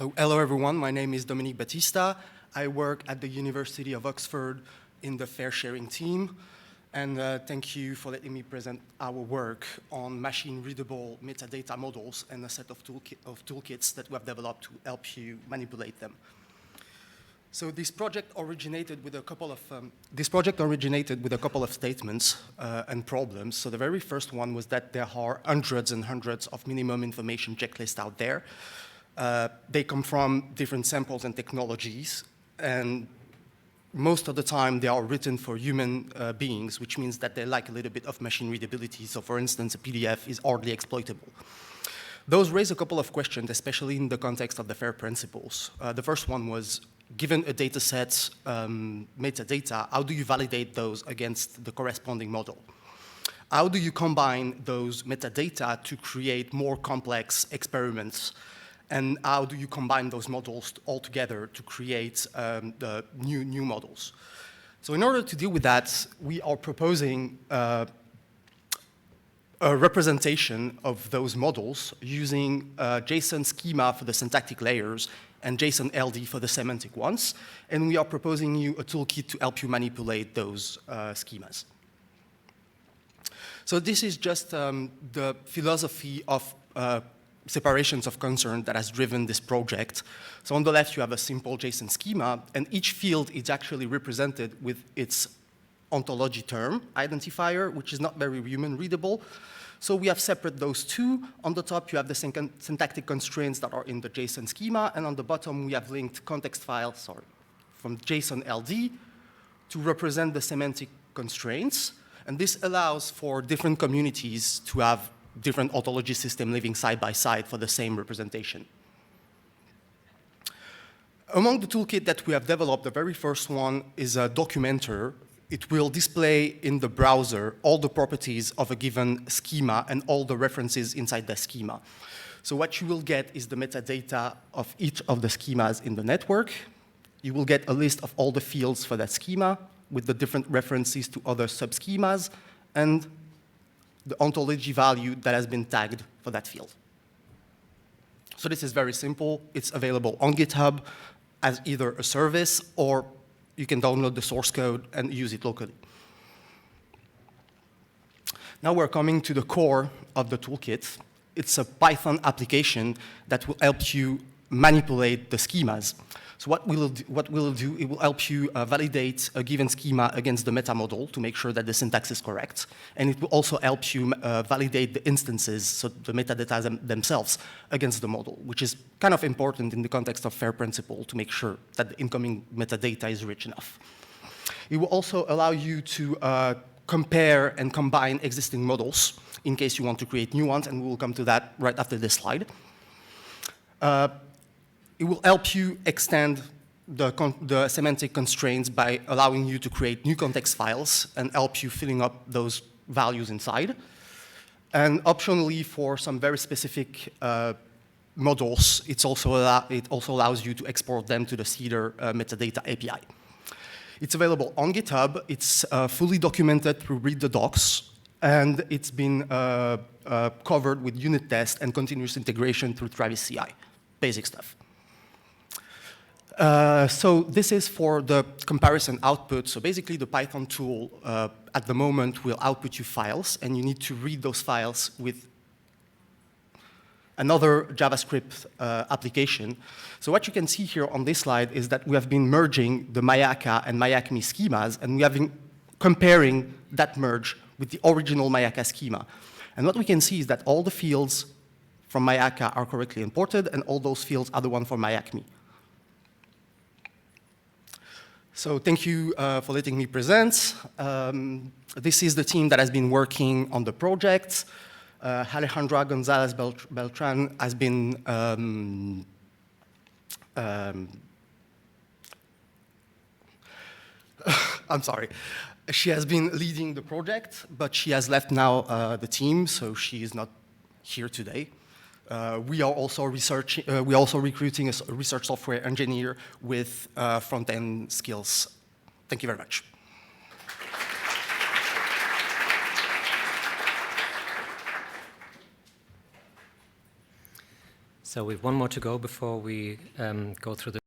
So hello everyone, my name is Dominique Batista. I work at the University of Oxford in the fair sharing team. And thank you for letting me present our work on machine-readable metadata models and a set of toolkits that we have developed to help you manipulate them. So this project originated with a couple of statements and problems. So the very first one was that there are hundreds and hundreds of minimum information checklists out there. They come from different samples and technologies, and most of the time they are written for human beings, which means that they lack a little bit of machine readability. So for instance, a PDF is hardly exploitable. Those raise a couple of questions, especially in the context of the FAIR principles. The first one was, given a data set's metadata, how do you validate those against the corresponding model? How do you combine those metadata to create more complex experiments? And how do you combine those models all together to create the new models? So in order to deal with that, we are proposing a representation of those models using JSON schema for the syntactic layers and JSON LD for the semantic ones. And we are proposing you a toolkit to help you manipulate those schemas. So this is just the philosophy of separations of concern that has driven this project. So on the left, you have a simple JSON schema, and each field is actually represented with its ontology term identifier, which is not very human readable. So we have separate those two. On the top, you have the syntactic constraints that are in the JSON schema, and on the bottom, we have linked context files from JSON LD to represent the semantic constraints. And this allows for different communities to have different ontology systems living side by side for the same representation. Among the toolkit that we have developed, the very first one is a documenter. It will display in the browser all the properties of a given schema and all the references inside the schema. So what you will get is the metadata of each of the schemas in the network. You will get a list of all the fields for that schema with the different references to other subschemas and the ontology value that has been tagged for that field. So this is very simple. It's available on GitHub as either a service, or you can download the source code and use it locally. Now we're coming to the core of the toolkit. It's a Python application that will help you manipulate the schemas. So what we'll do, it will help you validate a given schema against the meta model to make sure that the syntax is correct. And it will also help you validate the instances, so the metadata themselves, against the model, which is kind of important in the context of FAIR principle to make sure that the incoming metadata is rich enough. It will also allow you to compare and combine existing models in case you want to create new ones, and we will come to that right after this slide. It will help you extend the semantic constraints by allowing you to create new context files and help you filling up those values inside. And optionally, for some very specific models, it also allows you to export them to the Cedar metadata API. It's available on GitHub. It's fully documented through Read the Docs, and it's been covered with unit tests and continuous integration through Travis CI, basic stuff. So this is for the comparison output. So basically, the Python tool at the moment will output you files, and you need to read those files with another JavaScript application. So what you can see here on this slide is that we have been merging the Mayaka and MyAcme schemas, and we have been comparing that merge with the original Mayaka schema. And what we can see is that all the fields from Mayaka are correctly imported, and all those fields are the one for MyAcme. So thank you for letting me present. This is the team that has been working on the project. Alejandra Gonzalez Beltran has been I'm sorry. She has been leading the project, but she has left now the team, so she is not here today. We are also recruiting a research software engineer with front-end skills. Thank you very much. So we have one more to go before we go through the